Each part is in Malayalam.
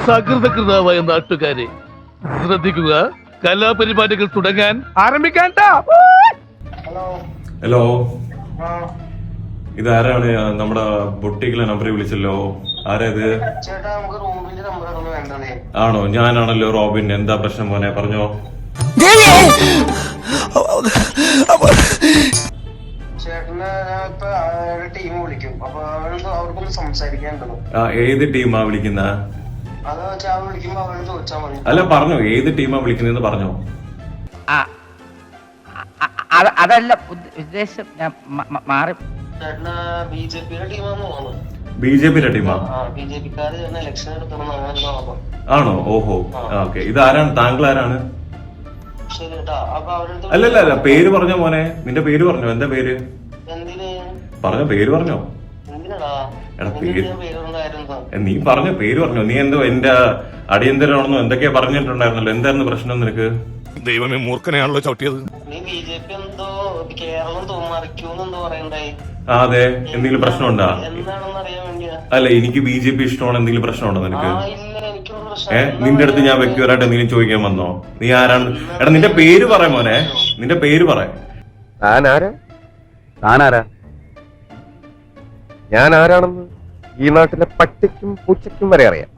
സകൃതകൃതാവായ നാട്ടുകാരെ ശ്രദ്ധിക്കുക, കലാപരിപാടികൾ തുടങ്ങാൻ ആരംഭിക്കാൻ. ഹലോ, ഇതാരാണ്? നമ്മുടെ ബൊട്ടിക്കിലെ നമ്പറിൽ വിളിച്ചല്ലോ. ആരാ ഇത്? ആണോ? ഞാനാണല്ലോ റോബിൻ. എന്താ പ്രശ്നം മോനെ? പറഞ്ഞോ. ഏത് ടീമാ വിളിക്കുന്ന? അല്ല പറഞ്ഞോ, ഏത് ടീമാ വിളിക്കുന്നതെന്ന് പറഞ്ഞോ. അതല്ല ഉദ്ദേശം, ഞാൻ മാറി. ബി ജെ പിയുടെ ടീമാ? ആണോ? ഓഹോ, ഓക്കെ. ഇതാരാണ്? താങ്കൾ ആരാണ്? അല്ലല്ല, പേര് പറഞ്ഞോ മോനെ. നിന്റെ പേര് പറഞ്ഞോ. എന്താ പേര് പറഞ്ഞോ? പേര് പറഞ്ഞോ. എടാ പേര് നീ പറഞ്ഞോ, പേര് പറഞ്ഞോ. നീ എന്തോ എന്റെ അടിയന്തരമാണെന്നോ എന്തൊക്കെയാ പറഞ്ഞിട്ടുണ്ടായിരുന്നല്ലോ. എന്തായിരുന്നു പ്രശ്നം നിനക്ക്? ദൈവമേ, മൂർഖനെയാണല്ലോ ചവിട്ടിയത്. അതെ, എന്തെങ്കിലും പ്രശ്നമുണ്ടാ? അല്ല, എനിക്ക് ബി ജെ പി ഇഷ്ടമാണ്. എന്തെങ്കിലും പ്രശ്നമുണ്ടോ നിനക്ക്? നിന്റെ അടുത്ത് ഞാൻ വ്യക്തിപരമായിട്ട് എന്തെങ്കിലും ചോദിക്കാൻ വന്നോ? നീ ആരാണ്? എടാ നിന്റെ പേര് പറ മോനെ. നിന്റെ പേര് പറ. താനാരാ? ഞാൻ ആരാണെന്ന് ഈ നാട്ടിലെ പട്ടിക്കും പൂച്ചയ്ക്കും വരെ അറിയാം.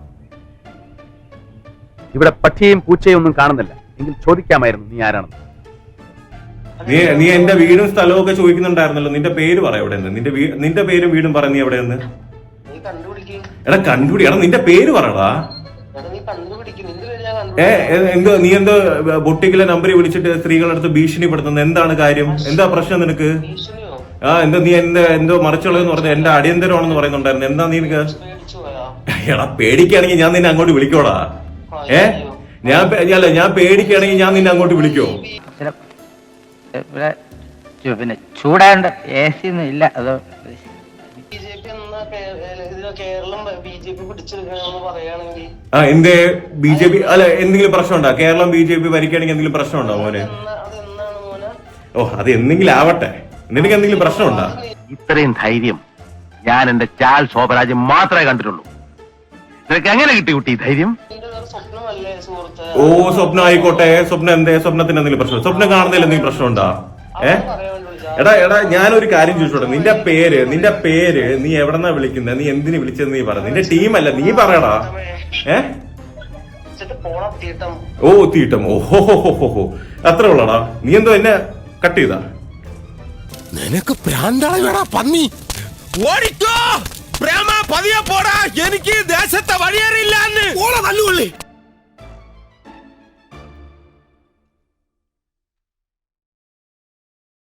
ഇവിടെ പട്ടിയെയും പൂച്ചയും ഒന്നും കാണുന്നില്ല. എങ്കിൽ ചോദിക്കാമായിരുന്നു നീ ആരാണെന്ന്. നീ എന്റെ വീടും സ്ഥലവും ഒക്കെ ചോദിക്കുന്നുണ്ടായിരുന്നല്ലോ. നിന്റെ പേര് പറ. എവിടെ നിന്റെ പേരും വീടും പറ. നീ എവിടെയെന്ന്? എടാ കണ്ടുപിടി. എടാ നിന്റെ പേര് പറടാ. എന്തോ നീ എന്തോ ബൊട്ടിക്കിലെ നമ്പറിൽ വിളിച്ചിട്ട് സ്ത്രീകളുടെ അടുത്ത് ഭീഷണിപ്പെടുത്തുന്നത് എന്താണ് കാര്യം? എന്താ പ്രശ്നം നിനക്ക്? എന്തോ നീ എന്തോ മറിച്ചുള്ളതെന്ന് പറഞ്ഞ എന്റെ അടിയന്തരമാണെന്ന് പറയുന്നുണ്ടായിരുന്നു. എന്താ നീ? എടാ പേടിക്കുകയാണെങ്കിൽ ഞാൻ നിന്നെ അങ്ങോട്ട് വിളിക്കോടാ. ഞാൻ പേടിക്കുകയാണെങ്കിൽ ഞാൻ നിന്നെ അങ്ങോട്ട് വിളിക്കോ? പിന്നെ ചൂടാണ്ട് എ സി ഒന്നും ഇല്ല. അതോ എന്തേ ബി ജെ പി? അല്ല, എന്തെങ്കിലും പ്രശ്നമുണ്ടോ? കേരളം ബി ജെ പി ഭരിക്കുകയാണെങ്കിൽ എന്തെങ്കിലും പ്രശ്നമുണ്ടോ മോനെ? ഓ, അത് എന്തെങ്കിലും ആവട്ടെ. നിനക്ക് എന്തെങ്കിലും പ്രശ്നമുണ്ടോ? ഇത്രയും ധൈര്യം ഞാൻ എന്റെ ചാൽ ശോഭരാജ് മാത്രമേ കണ്ടിട്ടുള്ളൂ. നിനക്ക് എങ്ങനെ കിട്ടി കുട്ടി ധൈര്യം? ഓ, സ്വപ്നം ആയിക്കോട്ടെ. സ്വപ്നം എന്തേ? സ്വപ്നത്തിന് എന്തെങ്കിലും പ്രശ്നം? സ്വപ്നം കാണുന്നതിൽ എന്തെങ്കിലും പ്രശ്നമുണ്ടോ? എടാ ഞാനൊരു കാര്യം ചോദിച്ചോട്ടെ. നിന്റെ പേര് നീ എവിടെന്നാ വിളിക്കുന്നത്? നീ എന്തിനു വിളിച്ചത് നീ പറ. നിന്റെ ടീമല്ല, നീ പറയടാ. ഓ, തീട്ടം. ഓഹോ, അത്ര ഉള്ളടാ. നീ എന്തോ എന്നെ കട്ട് ചെയ്താ? നിനക്ക് പ്രാന്താളാ പന്നി. ഓടിക്കോ പ്രേമ, പതിയെ പോടാ. എനിക്ക് ദേശത്തെ വഴിയേറിയില്ല.